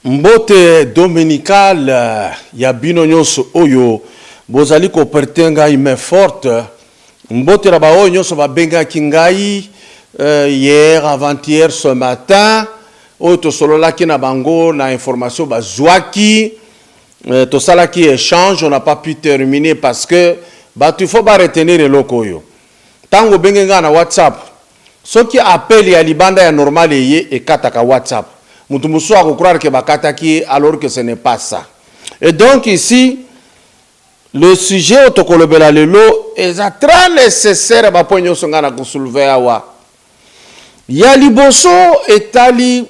Mbote dominical ya bino nyonso oyo bozali ko pertenga ime forte. Mbote la ba oyo nyonso ba benga kingai hier, avant-hier, ce matin. Oyo to solola ki na bango na information ba zwaki. To sala ki échange, on n'a pas pu terminer parce que tu faut pas retenir le lokoyo. Tango benga na WhatsApp. Ce qui appelle ya libanda ya normal et kataka WhatsApp. Mutumusou a croire que bakataki alors que ce n'est pas ça. Et donc ici, le sujet autokolobela lelo est très nécessaire ba ponyo songana ko soulever awa. Ya liboso etali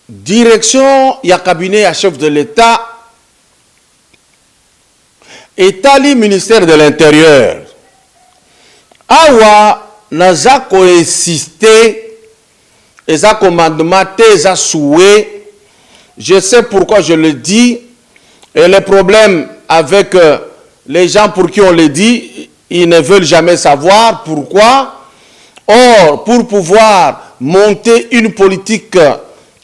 direction ya cabinet ya chef de l'État etali ministère de l'Intérieur. Awa naza ko insister et ça commandement, ça souhait. Je sais pourquoi je le dis. Et les problèmes avec les gens pour qui on le dit, ils ne veulent jamais savoir pourquoi. Or, pour pouvoir monter une politique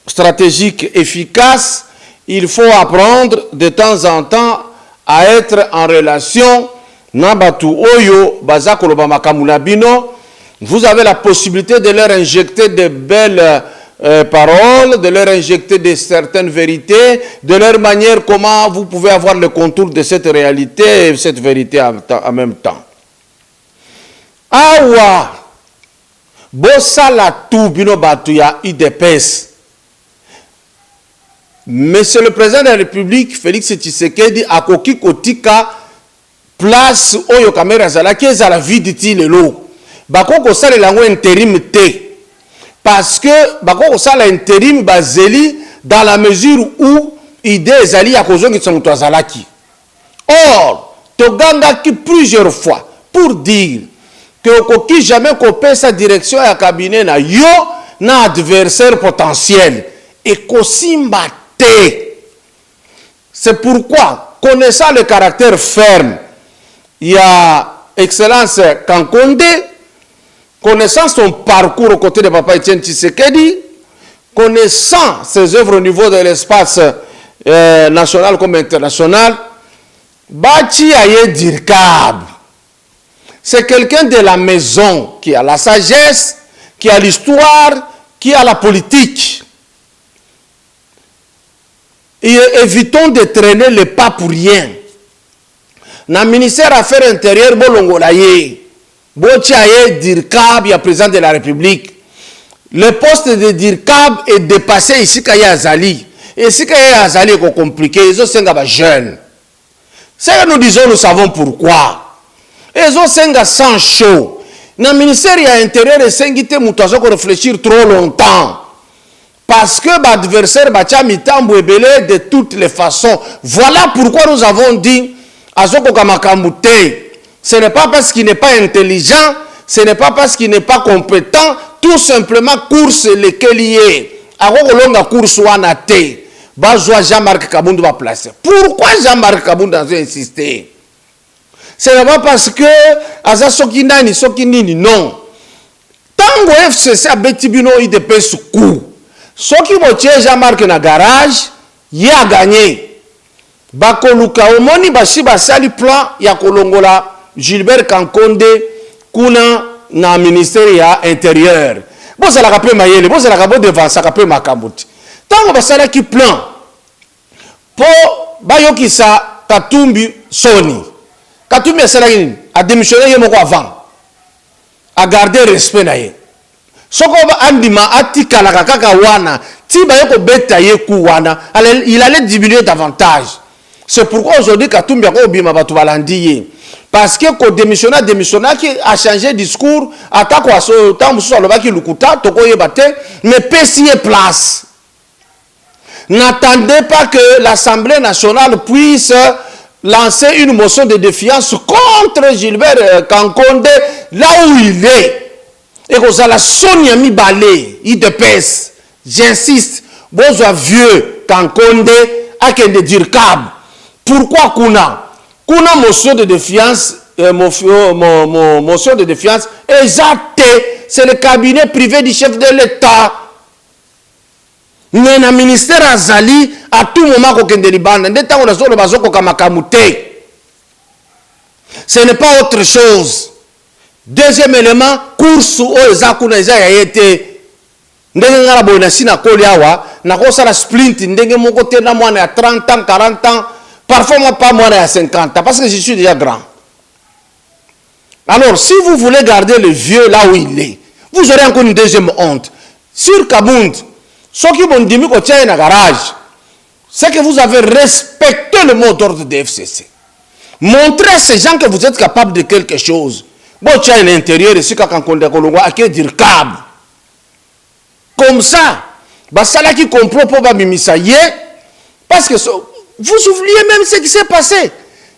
stratégique efficace, il faut apprendre de temps en temps à être en relation. Nabatu oyo bazako lobama kamunabino. Vous avez la possibilité de leur injecter de belles paroles, de leur injecter de certaines vérités, de leur manière comment vous pouvez avoir le contour de cette réalité et cette vérité en même temps. Awa, bossa la tout bino batuya IDPS. Monsieur le président de la République, Félix Tshisekedi, a koki kotika place oyo kamera zalaki ezala viditi lelo. Bako sala lango intérim té parce que bako sala intérim bazeli dans la mesure où idée ezali ya kozongi tsamuto azalaki. Or toganga ki plusieurs fois pour dire que koki jamais kopé sa direction ya cabinet na yo na adversaire potentiel et kosimba té. C'est pourquoi connaissant le caractère ferme il y a excellence Kankonde, connaissant son parcours aux côtés de Papa Etienne Tshisekedi, connaissant ses œuvres au niveau de l'espace national comme international, Bachi Aye Dirkab, c'est quelqu'un de la maison qui a la sagesse, qui a l'histoire, qui a la politique. Et évitons de traîner le pas pour rien. Dans le ministère des Affaires intérieures, Bolongolaye, Botiaye Dirkab, il y a président de la République. Le poste de Dirkab est dépassé ici quand il y a Azali. Et ici quand il y a Azali, c'est compliqué. Ils sont jeunes. C'est que nous disons, nous savons pourquoi. Ils sont sans chaud. Dans le ministère de l'Intérieur, ils sont réfléchir trop longtemps. Parce que l'adversaire de toutes les façons. Voilà pourquoi nous avons dit Azoko Kamakamute. Ce n'est pas parce qu'il n'est pas intelligent, ce n'est pas parce qu'il n'est pas compétent, tout simplement course lesquels y est. Arokolonga course wanate. Bazwa Jean-Marc Kabundu va placer. Pourquoi Jean-Marc Kabundu a insisté? Ce n'est pas parce que Aza Sokinani, Sokinini, non. Tango FCC a betibino IDP soukou. Soki botie Jean-Marc na garage, y a gagné. Bakoluka omoni bashi basali plan ya kolongola Gilbert Kankonde kuna na ministère ya intérieur. Bon ça la rappelle mayele, bon ça la rappelle devant ça rappelle makambuti. Tango basala ki plan po bayokisa Katumbi Soni. Katumbi asala nini? A démissionné yemoko avant. A garder respect na ye. Soko andima atikala kaka wana, ti bayoko beta ye ku wana, il allait diminuer davantage. C'est pourquoi aujourd'hui Katumbi a obima batu balandiye. Parce que quand démissionna qui a changé de discours, attaque à ce temps sur le baki lukuta, toko yebate, mais pesier place. N'attendez pas que l'Assemblée nationale puisse lancer une motion de défiance contre Gilbert Kankonde là où il est. Et que ça la Sonia Mibale, IDPS, j'insiste, besoin vieux Kankonde a qu'un de Dirkab. Pourquoi Kuna motion de défiance, motion de défiance, exacte, c'est le cabinet privé du chef de l'État. Mais na ministère azali à tout moment kokende libanda nde tango nazolo bazoko kamakamute. Ce n'est pas autre chose. Deuxième élément, course o ezakuna eza ya yete. Ndenge ngala boyna sina koli awa na kosala sprint ndenge moko te na mwana ya 30 ans, 40 ans, parfois moi pas mwana ya 50 ans parce que je suis déjà grand. Alors si vous voulez garder le vieux là où il est, vous aurez encore une deuxième honte. Sur Kabound, ceux qui vont dire que tiens un garage, c'est que vous avez respecté le mot d'ordre de FCC. Montrez à ces gens que vous êtes capable de quelque chose. Bon, tu as un intérieur ici, quand on a dire câble. Comme ça, ça là qui comprend pour Bamisaye, parce que vous oubliez même ce qui s'est passé.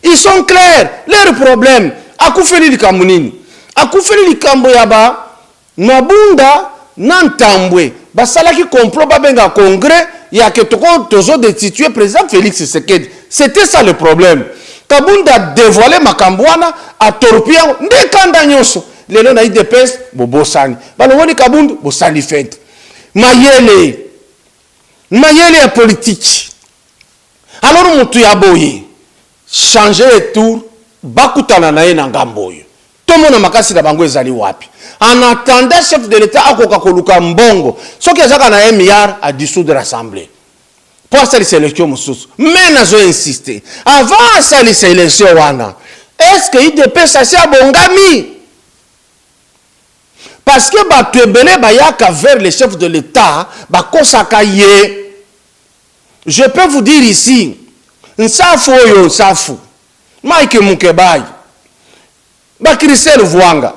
Ils sont clairs, leurs problèmes. Akufeli likamunini, akufeli likamboyaba, nabunda, nantambwe. Ça là qui comprend Babenga congrès, il y a que toujours destitué président Félix Tshisekedi. C'était ça le problème. Kabunda a dévoilé Makambouana, a torpillé, ndekanda nyonso. Lelo na IDPS, bobosani. Balongoni Kabunda, bosani fête. Mayele ya politique. Alors mutu ya boye, changer le tour, bakutana na ye na ngamboyo. Tomo na makasi na bango ezali wapi. En attendant, chef de l'État akoka koluka mbongo. Soki ezaka na 1 milliard à dissoudre l'Assemblée. Pour cette sélection, mais nous avons insisté. Avant cette sélection, est-ce que l'IDP s'est abongami? Parce que vers les chefs de l'État, je peux vous dire ici, Nsafou, Mike Mukebaï, Christelle Vouanga,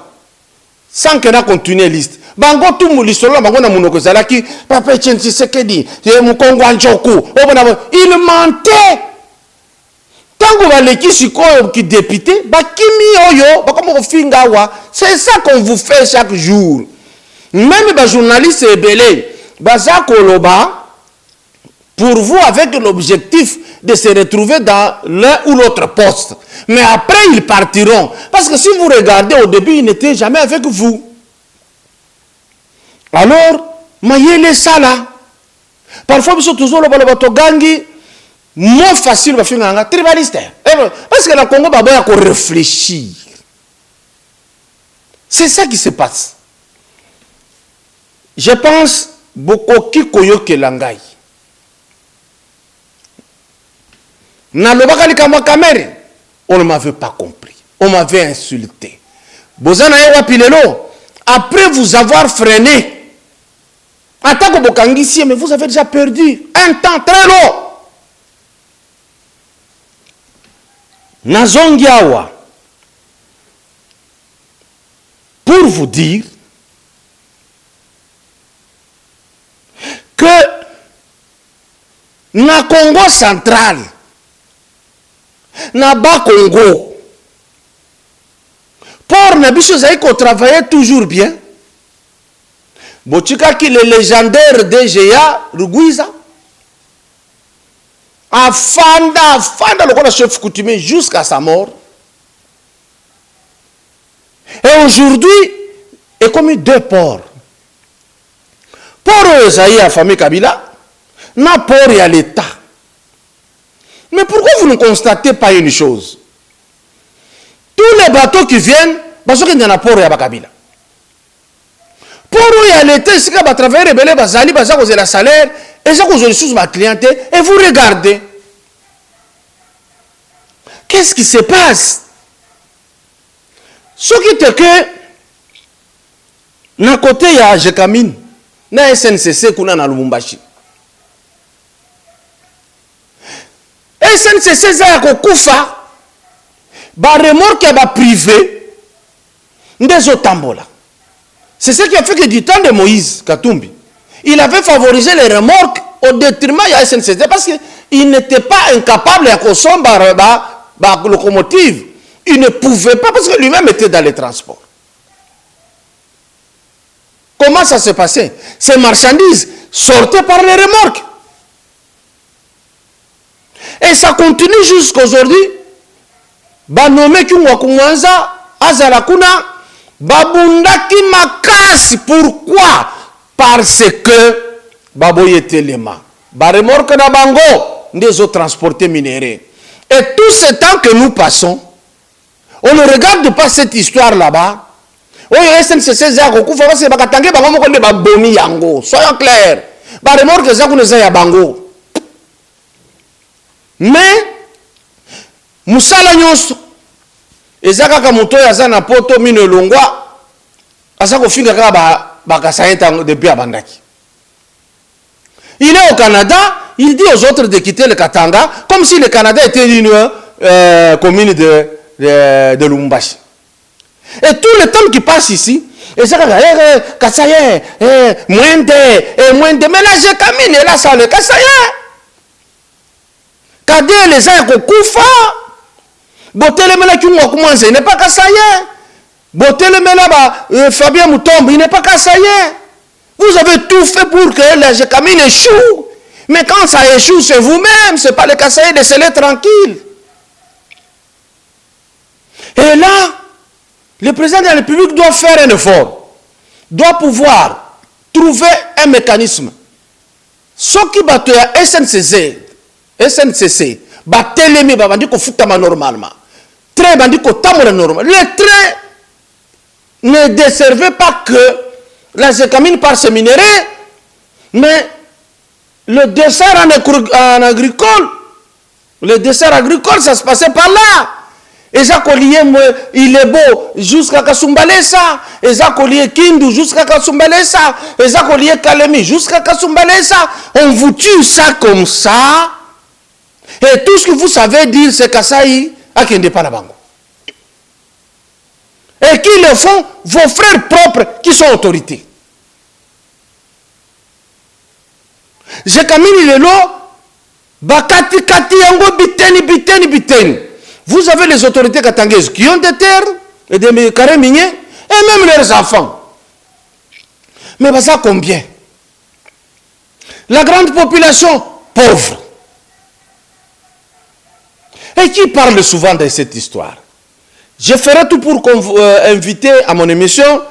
sans que nous continuions la liste. Bango tout moulisolo bango na munoko zalaki papa Tshisekedi ye mukongo anjoku il mentait tango baleki sikoyo ki député bakimi oyo bakomo finga wa. C'est ça qu'on vous fait chaque jour. Même les journalistes ebele baza koloba pour vous avec l'objectif de se retrouver dans l'un ou l'autre poste, mais après ils partiront parce que si vous regardez au début ils n'étaient jamais avec vous. Alors, mayele sala. Parfois, ils sont toujours là, gangi. Moins facile, va faire un tribaliste. Parce que le Congo va réfléchir. C'est ça qui se passe. Je pense beaucoup qui koyo ke langai. Na lobakali kama kamere, on ne m'avait pas compris. On m'avait insulté. Bozana yewa pilelo. Après vous avoir freiné. En tant que Bokangissi, mais vous avez déjà perdu un temps très long. Nazongiawa, pour vous dire que na Congo central, na bas Congo, pour Nabicho Zaïko travaillait toujours bien. Bochika qui le légendaire DGA Ruguiza afanda le chef coutumier jusqu'à sa mort. Et aujourd'hui, il est comme 2 ports. Port Ezaïe à famille Kabila, na port et à l'État. Mais pourquoi vous ne constatez pas une chose? Tous les bateaux qui viennent, parce qu'il y en a port et à Kabila. Pour eux, il y a l'État, c'est qu'à travers les belles bazali, bazali, vous avez la salaire, et ça, vous avez sous ma clientèle, et vous regardez. Qu'est-ce qui se passe? Ce qui est que, d'un côté, il y a Jekamine, na SNCC, kuna na Lubumbashi. SNCC, ça y a koufa, ba remorque ba privé, des otambola. C'est ce qui a fait que du temps de Moïse Katumbi, il avait favorisé les remorques au détriment de la SNCC parce qu'il n'était pas incapable de consommer la locomotive. Il ne pouvait pas parce que lui-même était dans les transports. Comment ça s'est passé? Ces marchandises sortaient par les remorques. Et ça continue jusqu'aujourd'hui. Banome Kungwakunganza, Azarakuna, Babundaki Makasi. Pourquoi? Parce que baboye telema ba remorque na bango des autres transportés minéraux. Et tout ce temps que nous passons, on ne regarde pas cette histoire là-bas. Oyo SNCC za kokufa basi bakatange bango moko nde babomi yango. Soyons clairs. Ba remorque za kuneza ya bango. Mais musala nyonso ezaka ka moto ya za na poto mino longwa asa kofinga kaka bakasayenta depuis abandaki. Il est au Canada, il dit aux autres de quitter le Katanga comme si le Canada était une commune de Lumumbashi. Et tout le temps qui passe ici, et ça Kasaye, Mwende, mais là j'ai camine là ça le Kasaye. Kade les gens kokufa, botele mena ki ngwa commence, il n'est pas Kasaye. Botele mena ba Fabien Mutombo, il n'est pas Kasaye. Vous avez tout fait pour que la Gécamine échoue. Mais quand ça échoue, c'est vous-même. Ce n'est pas le Kasaye, laissez-les tranquilles. Et là, le président de la République doit faire un effort. Doit pouvoir trouver un mécanisme. Ce qui bat à SNCC, batelemi bandi ko futama normalement. Train bandi ko tamora normal. Le train ne desservait pas que la Gécamine par ses minéraux, mais le dessert en agricole, le dessert agricole, ça se passait par là. Et ça collier, il est beau jusqu'à Kasumbalesa, et ça collier Kindu jusqu'à Kasumbalesa, et ça collier Kalemi jusqu'à Kasumbalesa. On vous tue ça comme ça, et tout ce que vous savez dire, c'est Kasaï à Kendepanabango. Et qui le font? Vos frères propres qui sont autorités. Gécamine Lelo, Bakati Kati Yango Biteni. Vous avez les autorités katangaises qui ont des terres et des carrés miniers, et même leurs enfants. Mais ça combien? La grande population pauvre. Et qui parle souvent de cette histoire? Je ferai tout pour inviter à mon émission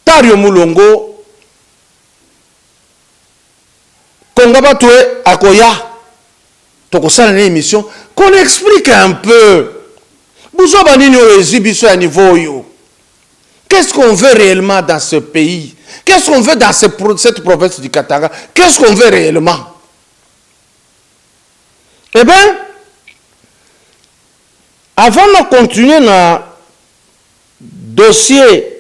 Tario Moulongo, Kongabatoué Akoya, Tokosana une émission, qu'on explique un peu. Qu'est-ce qu'on veut réellement dans ce pays? Qu'est-ce qu'on veut dans cette province du Katanga? Qu'est-ce qu'on veut réellement? Eh bien, avant de continuer dans le dossier,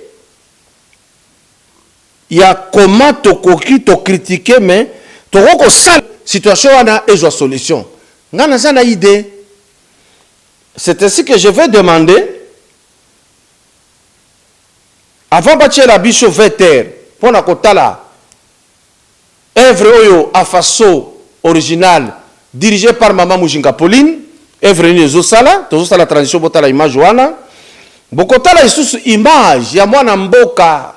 il y a comment tu critiquer, mais tu as une situation et une solution. On a une idée. C'est ainsi que je vais demander, avant de bâtir la biche vétère, pour la kotala, œuvre oyo afaso original, dirigée par Maman Mujinga Pauline, œuvre ni Zosala, la transition botala image wana, bokotala isusu image ya mwana mboka,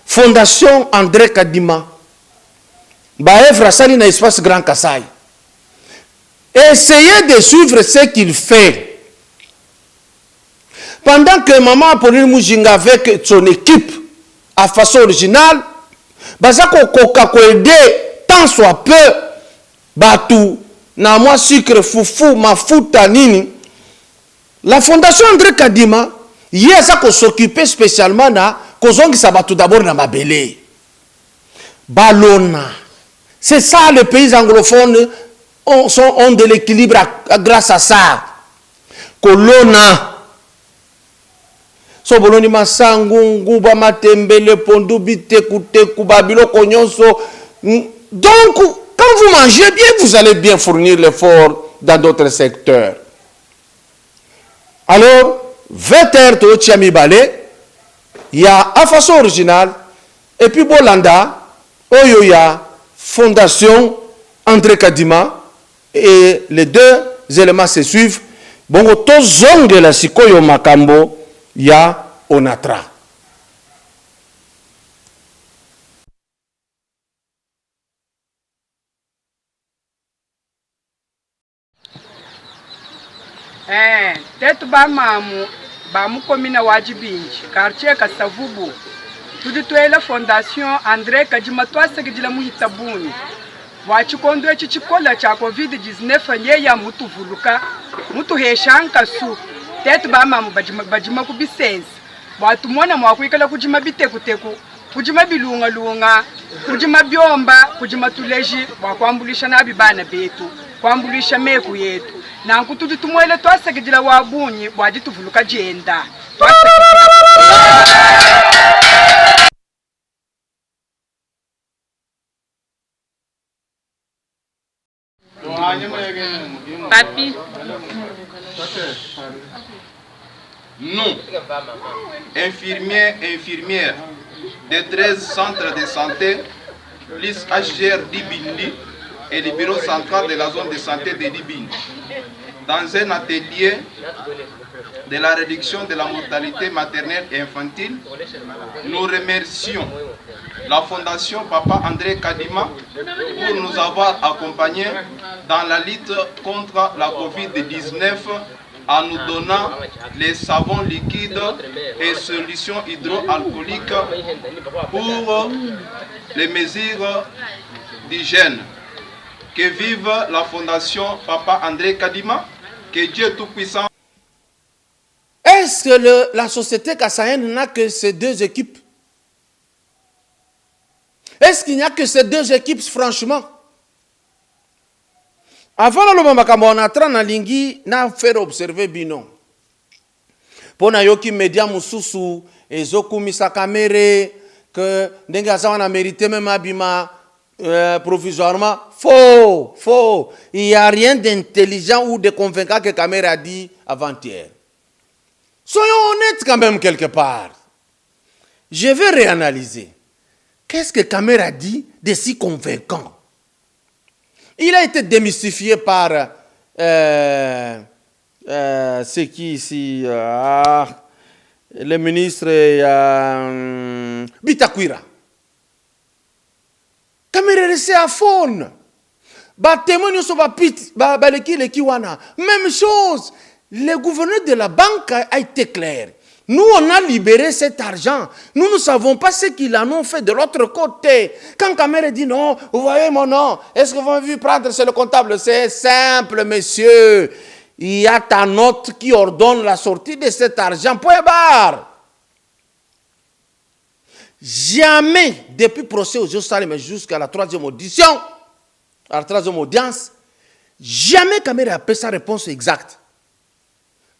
Fondation André Kadima, ba œuvre asali na espace Grand Kassai. Essayez de suivre ce qu'il fait. Pendant que Maman Pauline Mujinga avec son équipe à façon originale, bazako koka ko aider tant soit peu batu na moi sucre foufou mafuta nini. La Fondation André Kadima yesa ko s'occuper spécialement na kozongi sabatu d'abord na mabele. Balona. C'est ça les pays anglophones ont de l'équilibre grâce à ça. Kolona. So boloni masangu nguba matembele pondu biteku teku babilo konyonso. Donc quand vous mangez bien, vous allez bien fournir l'effort dans d'autres secteurs. Alors 20h to Chiami Balé, il y a à façon originale et puis Bolanda, Oyoya, Fondation André Kadima. Et les deux éléments se suivent. Bon, to zonge la sikoyo makambo ya onatra. Tetu ba mamu komina wajibinji quartier Kasavubu tuditwela fondation André Kadima twasegedila muhitabuni wachikondo echi chikola cha COVID-19 nyeya mutuvuluka mutuheshanka su tetu bamamu bajima kubisensi watumona mwakuikala kujima bitekuteku kujima bilunga kujima byomba kujima tuleji wakwambulisha nabi bana betu kwambulisha meku yetu na nkutudi tumwele twasegedila wabunyi wajituvuluka jenda Papi. Nous, infirmières des 13 centres de santé, plus HGR d'Ibindi et le bureau central de la zone de santé de Libini, dans un atelier de la réduction de la mortalité maternelle et infantile, nous remercions la Fondation Papa André Kadima pour nous avoir accompagnés dans la lutte contre la COVID-19 en nous donnant les savons liquides et solutions hydroalcooliques pour les mesures d'hygiène. Que vive la Fondation Papa André Kadima, que Dieu Tout-Puissant. Est-ce que la société kassaïenne n'a que ces deux équipes? Est-ce qu'il n'y a que ces deux équipes, franchement? Avant le moment où on a entré dans Lingui, on a fait observer Bino. Pour na yoki média mususu, ezoku misa kamere, que n'engageant a mérité même abima provisoirement. Faux. Il n'y a rien d'intelligent ou de convaincant que Kamera a dit avant-hier. Soyons honnêtes quand même quelque part. Je vais réanalyser. Qu'est-ce que Kamera a dit de si convaincant? Il a été démystifié par c'est qui ici le ministre Bitakwira. Kamera est resté à fond. Même chose. Le gouverneur de la banque a été clair. Nous, on a libéré cet argent. Nous ne savons pas ce qu'ils en ont fait de l'autre côté. Quand Kamera dit non, vous voyez mon nom, est-ce que vous avez vu prendre, c'est le comptable? C'est simple, monsieur. Il y a ta note qui ordonne la sortie de cet argent. Point barre. Jamais, depuis le procès aux Jérusalem jusqu'à la troisième audition, à la troisième audience, jamais Kamera a fait sa réponse exacte.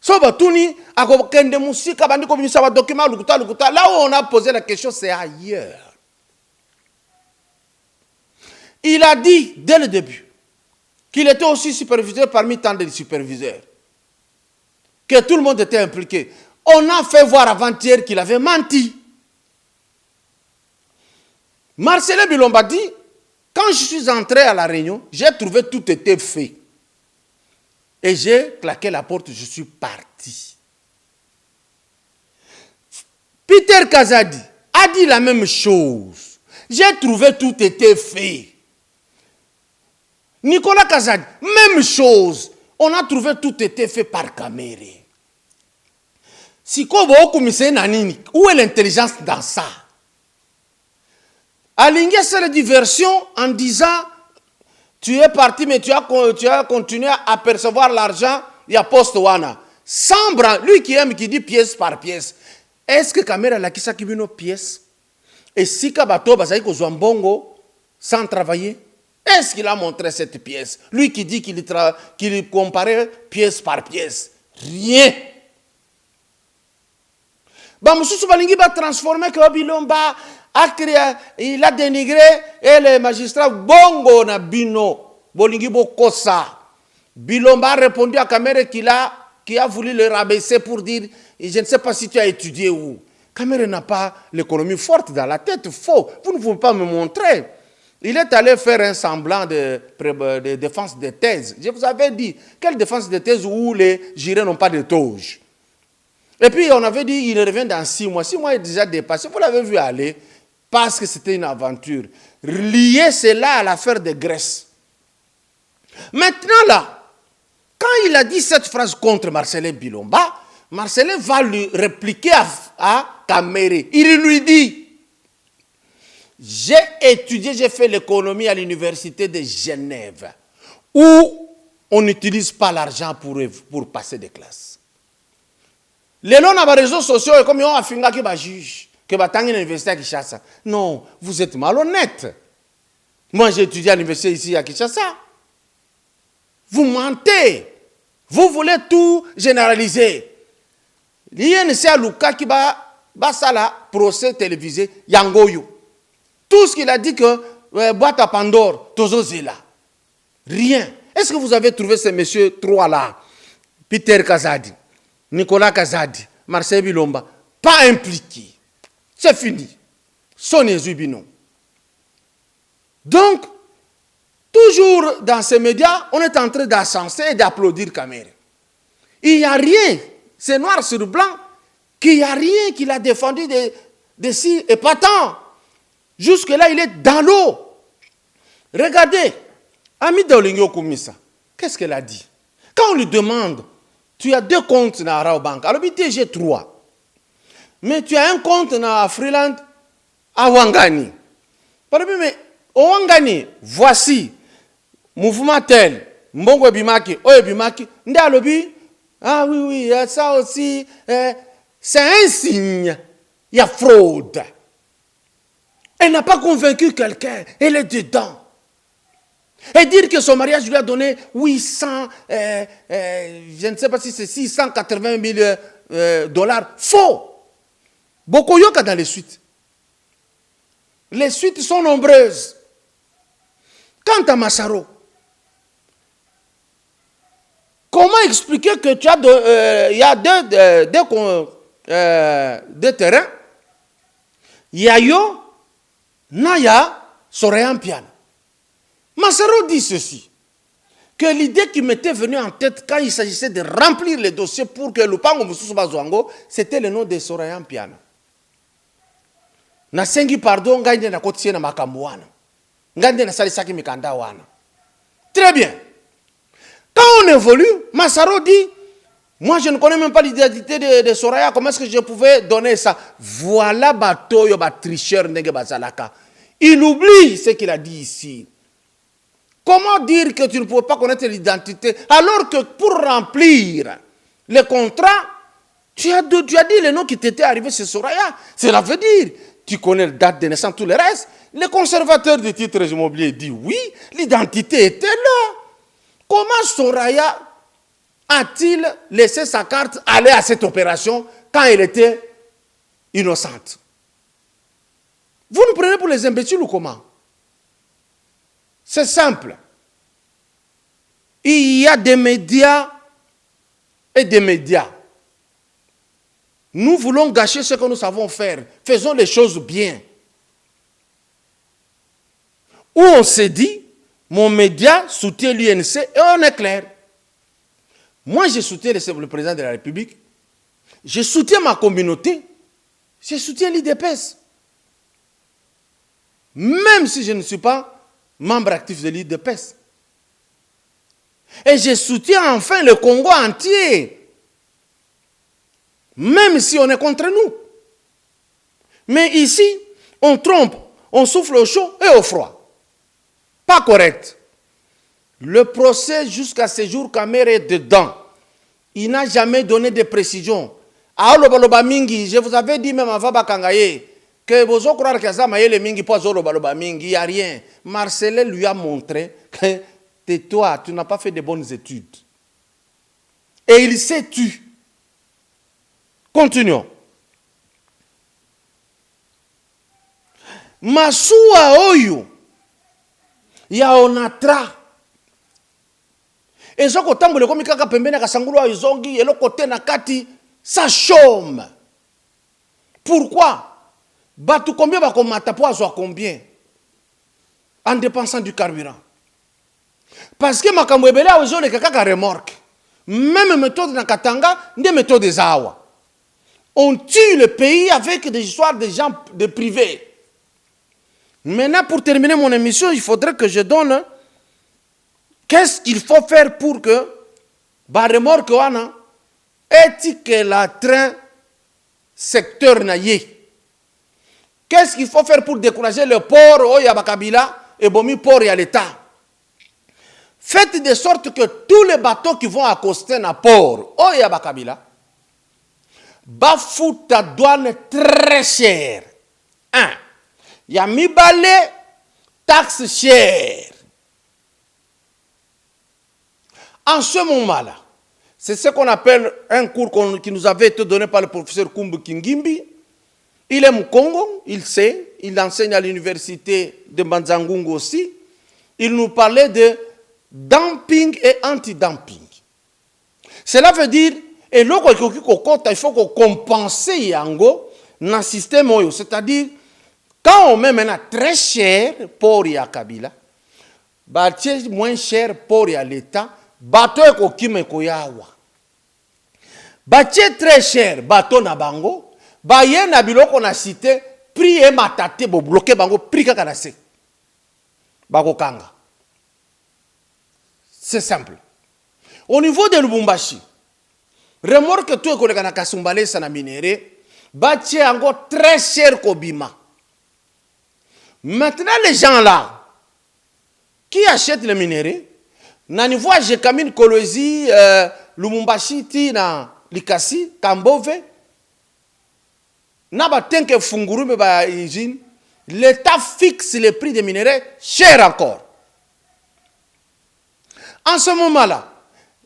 Là où on a posé la question, c'est ailleurs. Il a dit dès le début qu'il était aussi superviseur parmi tant de superviseurs, que tout le monde était impliqué. On a fait voir avant-hier qu'il avait menti. Marcel Bilomba dit, quand je suis entré à la réunion, j'ai trouvé tout était fait. Et j'ai claqué la porte, je suis parti. Peter Kazadi a dit la même chose. J'ai trouvé tout était fait. Nicolas Kazadi, même chose. On a trouvé tout était fait par Kamera. Si où est l'intelligence dans ça? Aligner cette diversion en disant tu es parti, mais tu as continué à percevoir l'argent, il y a poste wana. Sambra, lui qui aime, qui dit pièce par pièce. Est-ce que Kamera l'a qui s'acquitte une pièce? Et si Kabato Bazaï Kozouambongo, sans travailler, est-ce qu'il a montré cette pièce? Lui qui dit qu'il comparait pièce par pièce. Rien. Bamoussou Balingi va transformer que Bilomba. Il a dénigré et les magistrats bongo na bino bolingi bokosa. Bilomba a répondu à Kamera qui a voulu le rabaisser pour dire je ne sais pas si tu as étudié où. Kamera n'a pas l'économie forte dans la tête, faux. Vous ne pouvez pas me montrer. Il est allé faire un semblant de défense de thèse. Je vous avais dit, quelle défense de thèse où les jurés n'ont pas de toge. Et puis on avait dit il revient dans 6 mois. 6 mois est déjà dépassé. Vous l'avez vu aller. Parce que c'était une aventure. Lier cela à l'affaire de Grèce. Maintenant là, quand il a dit cette phrase contre Marcelin Bilomba, Marcelin va lui répliquer à Kamera. Il lui dit, J'ai étudié, j'ai fait l'économie à l'université de Genève, où on n'utilise pas l'argent pour passer des classes. Les gens dans les réseaux sociaux, comme ils ont affinga qui va juge, que va tanguer l'université à Kinshasa. Non, vous êtes malhonnête. Moi, j'ai étudié à l'université ici à Kinshasa. Vous mentez. Vous voulez tout généraliser. L'INC à Luka qui va ça là, procès télévisé, Yangoyo. Tout ce qu'il a dit que boîte à Pandore, Tozo Zela. Rien. Est-ce que vous avez trouvé ces messieurs trois là, Peter Kazadi, Nicolas Kazadi, Marcel Bilomba, pas impliqués? C'est fini. Sonny Zubino. Donc, toujours dans ces médias, on est en train d'ascenser et d'applaudir Kamere. Il n'y a rien, c'est noir sur blanc, qu'il n'y a rien qu'il a défendu de si épatant. Jusque-là, il est dans l'eau. Regardez, Ami Dolingyo Koumissa, qu'est-ce qu'elle a dit? Quand on lui demande, tu as 2 comptes dans Arao Bank, alors j'ai 3. Mais tu as un compte dans Freeland à Wangani. Mais au Wangani, voici, mouvement tel, Mbongo Bimaki, Oye Bimaki, Ndalobi, ah oui, ça aussi, c'est un signe, il y a fraude. Elle n'a pas convaincu quelqu'un, elle est dedans. Et dire que son mariage lui a donné 800, je ne sais pas si c'est 680 000 dollars, faux. Bokoyoka dans les suites. Les suites sont nombreuses. Quant à Massaro, comment expliquer que tu as il y a deux terrains, Yayo, Naya, Soréan Piano. Massaro dit ceci, que l'idée qui m'était venue en tête quand il s'agissait de remplir les dossiers pour que Lupango Moussousou Bazouango, c'était le nom de Soréan Piano. Nasengi pardon, ngande na kotiye na makambo wana. Ngande na salisaki mikanda wana. Très bien. Quand on évolue, Massaro dit, moi je ne connais même pas l'identité de Soraya, comment est-ce que je pouvais donner ça? Voilà Batoyo, tricheur, nege bazalaka. Il oublie ce qu'il a dit ici. Comment dire que tu ne peux pas connaître l'identité alors que pour remplir le contrat, tu as dit le nom qui t'était arrivé chez Soraya. Cela veut dire, tu connais la date de naissance, tout le reste. Le conservateur des titres immobiliers dit oui, l'identité était là. Comment Soraya a-t-il laissé sa carte aller à cette opération quand elle était innocente? Vous nous prenez pour les imbéciles ou comment? C'est simple. Il y a des médias et des médias. Nous voulons gâcher ce que nous savons faire. Faisons les choses bien. Où on s'est dit, mon média soutient l'UNC et on est clair. Moi, je soutiens le président de la République. Je soutiens ma communauté. Je soutiens l'IDPS. Même si je ne suis pas membre actif de l'IDPS. Et je soutiens enfin le Congo entier. Même si on est contre nous. Mais ici, on trompe, on souffle au chaud et au froid. Pas correct. Le procès jusqu'à ce jour, Kamere est dedans. Il n'a jamais donné de précision. Je vous avais dit même avant Bakangaye que vous croire que ça le mingi pas mingi, il n'y a rien. Marcelin lui a montré que tais-toi, tu n'as pas fait de bonnes études. Et il s'est tu. Continuons. Masua oyo ya onatra. Et ce que vous avez kaka pembeni ya kasangulu izongi et le côté na kati ça chôme. Pourquoi? Batu combien va komata po azwa combien? En dépensant du carburant. Parce que makambo ebele azole kaka remorque. Même méthode na Katanga, des méthodes des awa. On tue le pays avec des histoires de gens de privés. Maintenant, pour terminer mon émission, il faudrait que je donne qu'est-ce qu'il faut faire pour que remorque wana éthique la train secteur naïe. Qu'est-ce qu'il faut faire pour décourager le port au Yabakabila et Bomi port à l'État? Faites de sorte que tous les bateaux qui vont accoster dans le port au Yabakabila bafoutent ta douane très chère. Un, Yamibale, taxe chère. En ce moment-là, c'est ce qu'on appelle un cours qui nous avait été donné par le professeur Kumbu Kingimbi. Il est Mkongo, il sait, il enseigne à l'université de Manzangungu aussi. Il nous parlait de dumping et anti-dumping. Cela veut dire, et là, il faut qu'on compense yango dans le système, c'est-à-dire, quand on met maintenant très cher pour y Kabila, moins cher pour y l'État, bateau et kokime koyawa. Bateau très cher, bateau na bango, baye na biloko na cité, prix et matate bo bloqué bango, prix kakanase. Bako kanga. C'est simple. Au niveau de Lubumbashi, remorque tout est na Kasumbale sana minéré, bateau encore très cher kobima. Maintenant les gens là, qui achètent le minerai, na niveau je camine Kolwezi, Lumumbashi, na Likasi, Kambove, na ba tenke funguru me ba usine, l'État fixe les prix des minerais cher encore. En ce moment-là,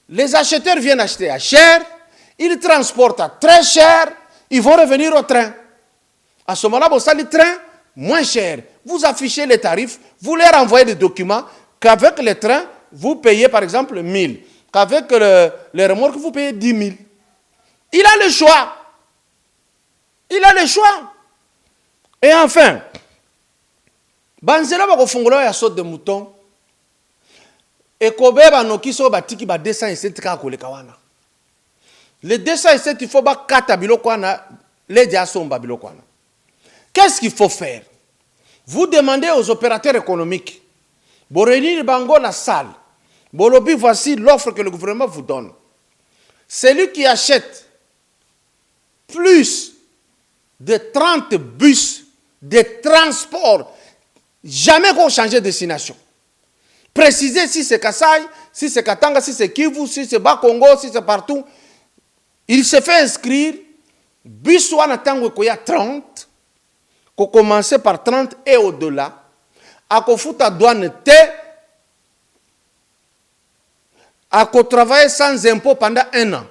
les acheteurs viennent acheter à cher, ils transportent à très cher, ils vont revenir au train. À ce moment-là, vous savez, le train moins cher. Vous affichez les tarifs, vous leur envoyez des documents qu'avec le train, vous payez par exemple 1000. Qu'avec les remorques, vous payez 10 000. Il a le choix. Il a le choix. Et enfin, Banzela va konfongola ya saute de mouton. Et Kobe banoki so batiki ba 207 ka koleka wana. Les 207 il faut ba kata biloko wana, les dia somba biloko wana. Qu'est-ce qu'il faut faire? Vous demandez aux opérateurs économiques, vous réunissez bango la salle, bolobi voici l'offre que le gouvernement vous donne. Celui qui achète plus de 30 bus de transport, jamais qu'on change de destination. Précisez si c'est Kassai, si c'est Katanga, si c'est Kivu, si c'est Bas-Congo, si c'est partout. Il se fait inscrire, bus ou anatango koya 30, qu'on commence par 30 et au-delà, à qu'on fout à douane T, à qu'on travaille sans impôt pendant 1 an.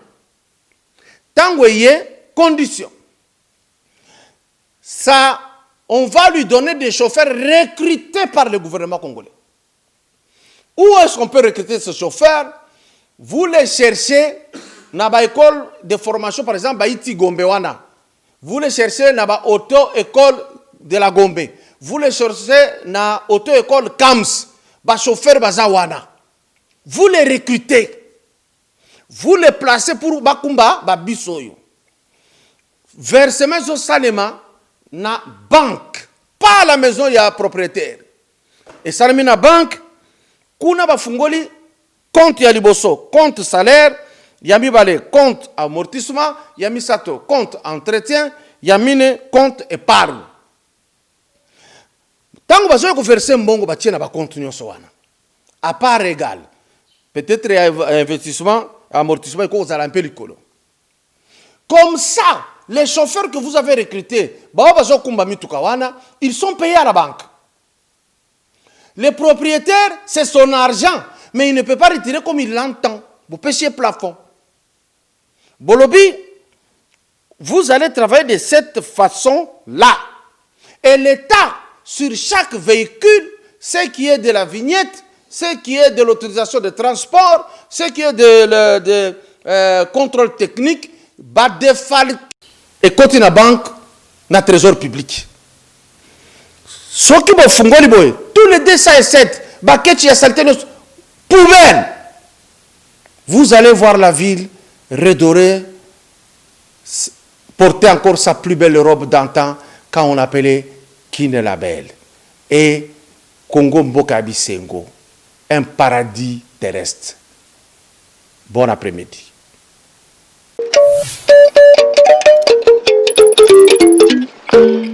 Tango y est, condition. Ça, on va lui donner des chauffeurs recrutés par le gouvernement congolais. Où est-ce qu'on peut recruter ces chauffeurs? Vous les cherchez dans l'école de formation, par exemple, Haïti Gombewana. Vous les cherchez dans l'auto-école de la Gombe. Vous les cherchez dans l'auto-école KAMS, ba chauffeur Bazawana. Vous les recrutez. Vous les placez pour Bakumba, Babisoyo. Versement au Salema, na banque. Pas à la maison, il y a un propriétaire. Et ça na banque, kuna bafungoli compte ya liboso, compte salaire, yami balé compte amortissement, yami sato compte entretien, yamine compte épargne. Tant que vous verser mbongo ba tiena ba compte nyonso wana. À part égal. Peut-être investissement, amortissement ko za un peu likolo. Comme ça, les chauffeurs que vous avez recrutés, ils sont payés à la banque. Le propriétaire, c'est son argent, mais il ne peut pas retirer comme il l'entend. Vous pêchez plafond. Bolobi, vous allez travailler de cette façon-là. Et l'État, sur chaque véhicule, ce qui est de la vignette, ce qui est de l'autorisation de transport, ce qui est de contrôle technique, va défalquer et côté la banque, na trésor public. Ce qui va fungoli boy, tous les 207, baquettes ya saleté poubelle. Vous allez voir la ville redorée, porter encore sa plus belle robe d'antan quand on l'appelait Kine la Belle. Et Congo Mboka Bisengo, un paradis terrestre. Bon après-midi. Thank you.